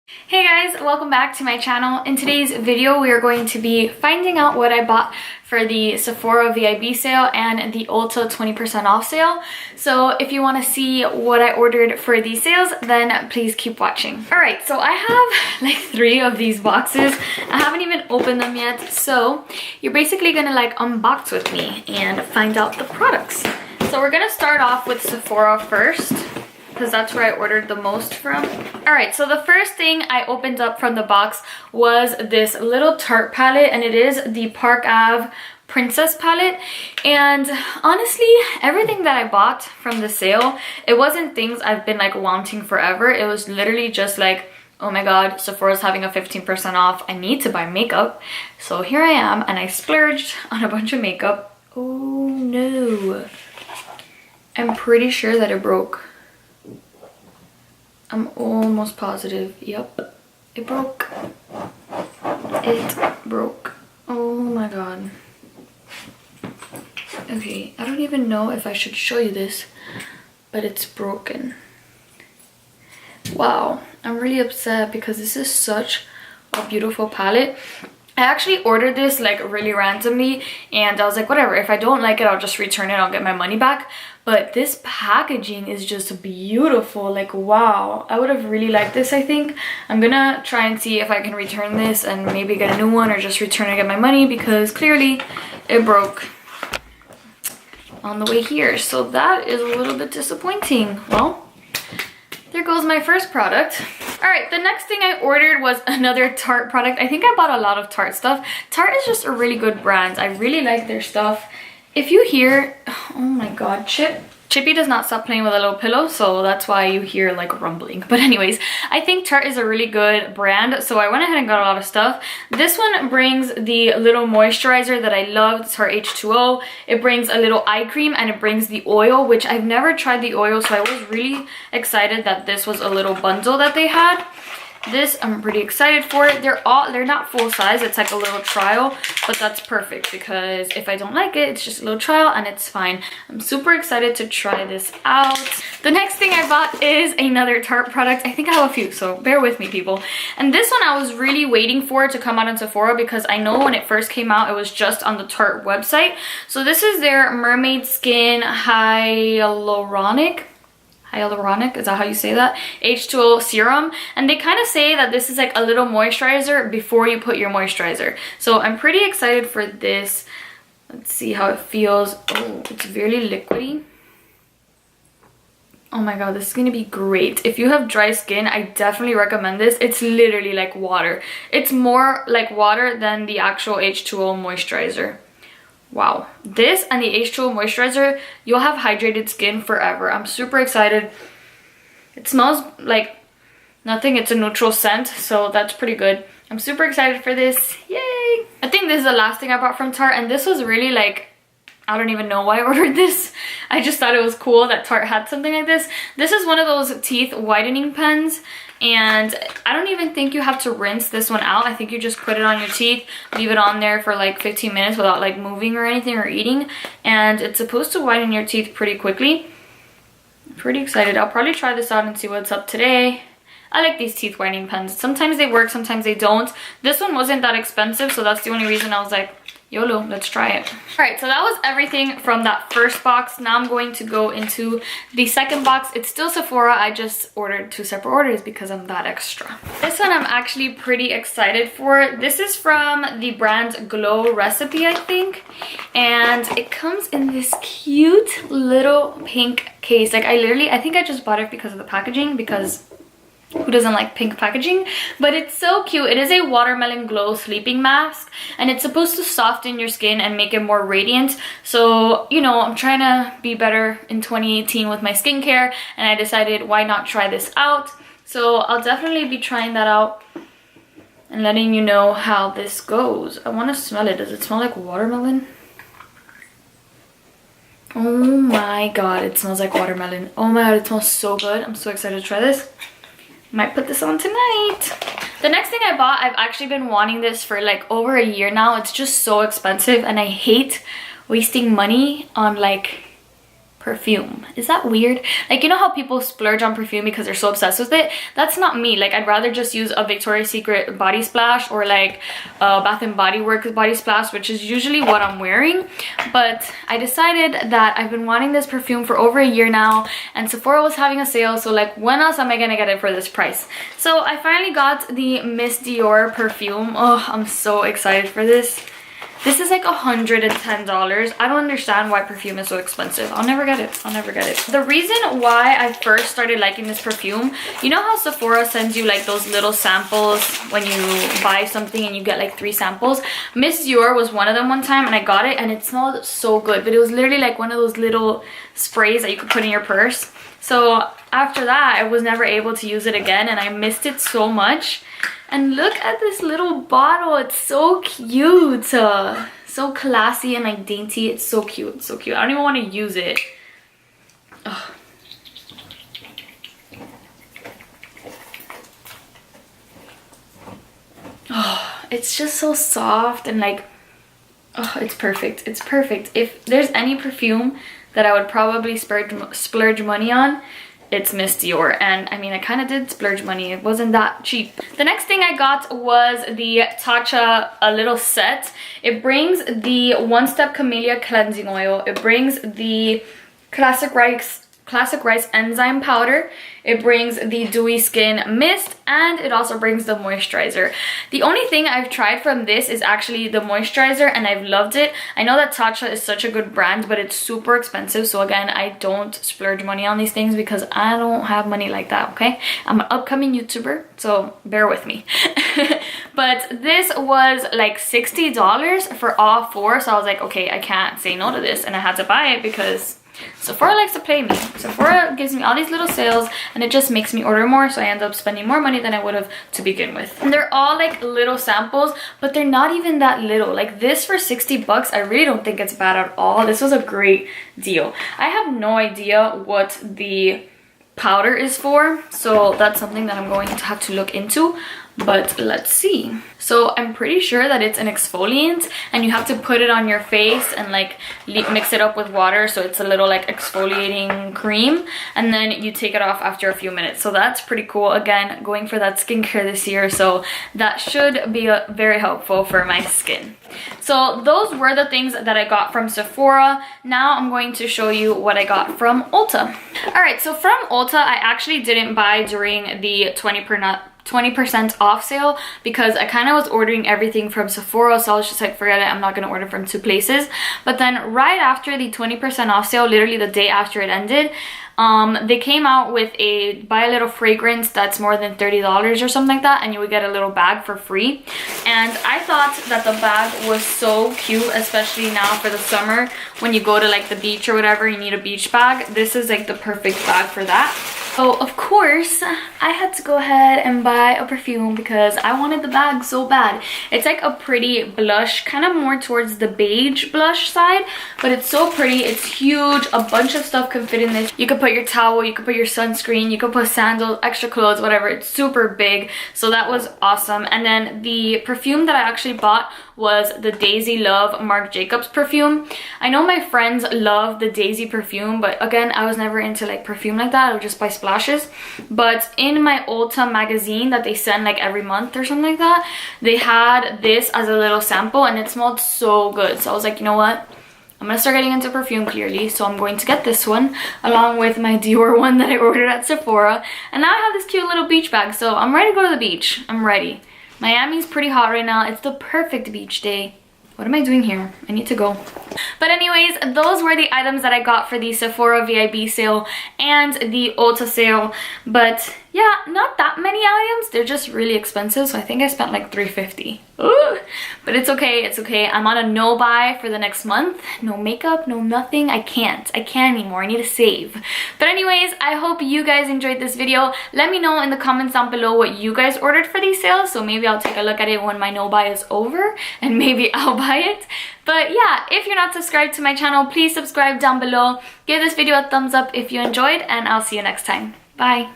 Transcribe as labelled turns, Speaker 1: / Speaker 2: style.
Speaker 1: Hey guys, welcome back to my channel. In today's video, we are going to be finding out what I bought for the Sephora VIB sale and the Ulta 20% off sale. So if you want to see what I ordered for these sales, then please keep watching. Alright, so I have like 3 of these boxes. I haven't even opened them yet. So you're basically gonna like unbox with me and find out the products. So we're gonna start off with Sephora first, because that's where I ordered the most from. Alright, so the first thing I opened up from the box was this little Tarte palette, and it is the Park Ave Princess palette. And honestly, everything that I bought from the sale, it wasn't things I've been like wanting forever. It was literally just like, oh my god, Sephora's having a 15% off. I need to buy makeup. So here I am, and I splurged on a bunch of makeup. Oh no. I'm pretty sure that it broke. I'm almost positive. Yep, it broke. It broke. Oh my god. Okay, I don't even know if I should show you this, but it's broken. Wow, I'm really upset because this is such a beautiful palette. I actually ordered this like really randomly, and I was like, whatever, if I don't like it, I'll just return it, I'll get my money back. But this packaging is just beautiful. Like, wow, I would have really liked this. I think I'm gonna try and see if I can return this and maybe get a new one, or just return and get my money, because clearly it broke on the way here. So that is a little bit disappointing. Well, there goes my first product. Alright, the next thing I ordered was another Tarte product. I think I bought a lot of Tarte stuff. Tarte is just a really good brand. I really like their stuff. If you hear, oh my god, Chippy does not stop playing with a little pillow, so that's why you hear like rumbling. But anyways, I think Tarte is a really good brand, so I went ahead and got a lot of stuff. This one brings the little moisturizer that I love. It's her H2O. It brings a little eye cream, and it brings the oil, which I've never tried the oil, so I was really excited that this was a little bundle that they had. This, I'm pretty excited for it. They're not full size. It's like a little trial, but that's perfect, because if I don't like it, it's just a little trial and it's fine. I'm super excited to try this out. The next thing I bought is another Tarte product. I think I have a few, so bear with me, people. And this one I was really waiting for it to come out on Sephora, because I know when it first came out, it was just on the Tarte website. So this is their Mermaid Skin Hyaluronic, is that how you say that? H2O serum. And they kind of say that this is like a little moisturizer before you put your moisturizer. So I'm pretty excited for this. Let's see how it feels. Oh, it's very liquidy. Oh my god, this is gonna be great. If you have dry skin, I definitely recommend this. It's literally like water. It's more like water than the actual H2O moisturizer. Wow, this and the H2O moisturizer, you'll have hydrated skin forever. I'm super excited. It smells like nothing. It's a neutral scent, so that's pretty good. I'm super excited for this. Yay! I think this is the last thing I bought from Tarte, and this was really like, I don't even know why I ordered this. I just thought it was cool that Tarte had something like this. This is one of those teeth whitening pens, and I don't even think you have to rinse this one out. I think you just put it on your teeth, leave it on there for like 15 minutes without like moving or anything or eating, and it's supposed to whiten your teeth pretty quickly. I'm pretty excited. I'll probably try this out and see what's up today. I like these teeth whitening pens. Sometimes they work, sometimes they don't. This one wasn't that expensive, so that's the only reason I was like, YOLO, let's try it. Alright, so that was everything from that first box. Now I'm going to go into the second box. It's still Sephora. I just ordered 2 separate orders because I'm that extra. This one I'm actually pretty excited for. This is from the brand Glow Recipe, I think. And it comes in this cute little pink case. Like, I think I just bought it because of the packaging, because who doesn't like pink packaging? But it's so cute. It is a watermelon glow sleeping mask, and it's supposed to soften your skin and make it more radiant. So, you know, I'm trying to be better in 2018 with my skincare, and I decided why not try this out. So I'll definitely be trying that out and letting you know how this goes. I want to smell it. Does it smell like watermelon? Oh my god, it smells like watermelon. Oh my god, it smells so good. I'm so excited to try this. Might put this on tonight. The next thing I bought, I've actually been wanting this for like over a year now. It's just so expensive, and I hate wasting money on like perfume. Is that weird? Like, you know how people splurge on perfume because they're so obsessed with it? That's not me. Like, I'd rather just use a Victoria's Secret body splash or like a Bath & Body Works body splash, which is usually what I'm wearing. But I decided that I've been wanting this perfume for over a year now, and Sephora was having a sale, so like, when else am I gonna get it for this price? So I finally got the Miss Dior perfume. Oh, I'm so excited for this. This is like $110. I don't understand why perfume is so expensive. I'll never get it. I'll never get it. The reason why I first started liking this perfume, you know how Sephora sends you like those little samples when you buy something and you get like 3 samples? Miss Dior was one of them one time, and I got it and it smelled so good. But it was literally like one of those little sprays that you could put in your purse. So after that, I was never able to use it again, and I missed it so much. And look at this little bottle. It's so cute. So classy and like dainty. It's so cute. So cute. I don't even want to use it. Ugh. Oh, it's just so soft and like, oh, it's perfect. It's perfect. If there's any perfume that I would probably splurge money on, it's Miss Dior. And I mean, I kind of did splurge money. It wasn't that cheap. The next thing I got was the Tatcha a little set. It brings the One Step Camellia cleansing oil. It brings the classic rice enzyme powder. It brings the dewy skin mist, and it also brings the moisturizer. The only thing I've tried from this is actually the moisturizer, and I've loved it. I know that Tatcha is such a good brand, but it's super expensive. So again, I don't splurge money on these things because I don't have money like that, okay? I'm an upcoming YouTuber, so bear with me. But this was like $60 for all 4. So I was like, okay, I can't say no to this, and I had to buy it because Sephora likes to play me. Sephora gives me all these little sales and it just makes me order more, so I end up spending more money than I would have to begin with. And they're all like little samples, but they're not even that little. Like this for 60 bucks, I really don't think it's bad at all. This was a great deal. I have no idea what the powder is for, so that's something that I'm going to have to look into. But let's see. So I'm pretty sure that it's an exfoliant, and you have to put it on your face and like mix it up with water, so it's a little like exfoliating cream, and then you take it off after a few minutes. So that's pretty cool. Again, going for that skincare this year, so that should be very helpful for my skin. So those were the things that I got from Sephora. Now I'm going to show you what I got from Ulta. Alright, so from Ulta, I actually didn't buy during the 20% off sale because I kind of was ordering everything from Sephora, so I was just like, forget it, I'm not going to order from 2 places. But then right after the 20% off sale, literally the day after it ended, they came out with a buy a little fragrance that's more than $30 or something like that, and you would get a little bag for free. And I thought that the bag was so cute, especially now for the summer when you go to like the beach or whatever, you need a beach bag. This is like the perfect bag for that. So of course I had to go ahead and buy a perfume because I wanted the bag so bad. It's like a pretty blush, kind of more towards the beige blush side, but it's so pretty. It's huge. A bunch of stuff can fit in this. You could put your towel, you could put your sunscreen, you could put sandals, extra clothes, whatever. It's super big, so that was awesome. And then the perfume that I actually bought was the Daisy Love Marc Jacobs perfume. I know my friends love the Daisy perfume, but again, I was never into like perfume like that. I would just buy splashes. But in my Ulta magazine that they send like every month or something like that, they had this as a little sample, and it smelled so good. So I was like, you know what? I'm gonna start getting into perfume clearly, so I'm going to get this one along with my Dior one that I ordered at Sephora. And now I have this cute little beach bag, so I'm ready to go to the beach. I'm ready. Miami's pretty hot right now. It's the perfect beach day. What am I doing here? I need to go. But anyways, those were the items that I got for the Sephora VIB sale and the Ulta sale. But yeah, not that many items. They're just really expensive, so I think I spent like $350. Ooh. But it's okay, it's okay. I'm on a no buy for the next month. No makeup, no nothing. I can't anymore. I need to save. But anyways, I hope you guys enjoyed this video. Let me know in the comments down below what you guys ordered for these sales, so maybe I'll take a look at it when my no buy is over, and maybe I'll buy it. But yeah, if you're not subscribed to my channel, please subscribe down below. Give this video a thumbs up if you enjoyed, and I'll see you next time. Bye.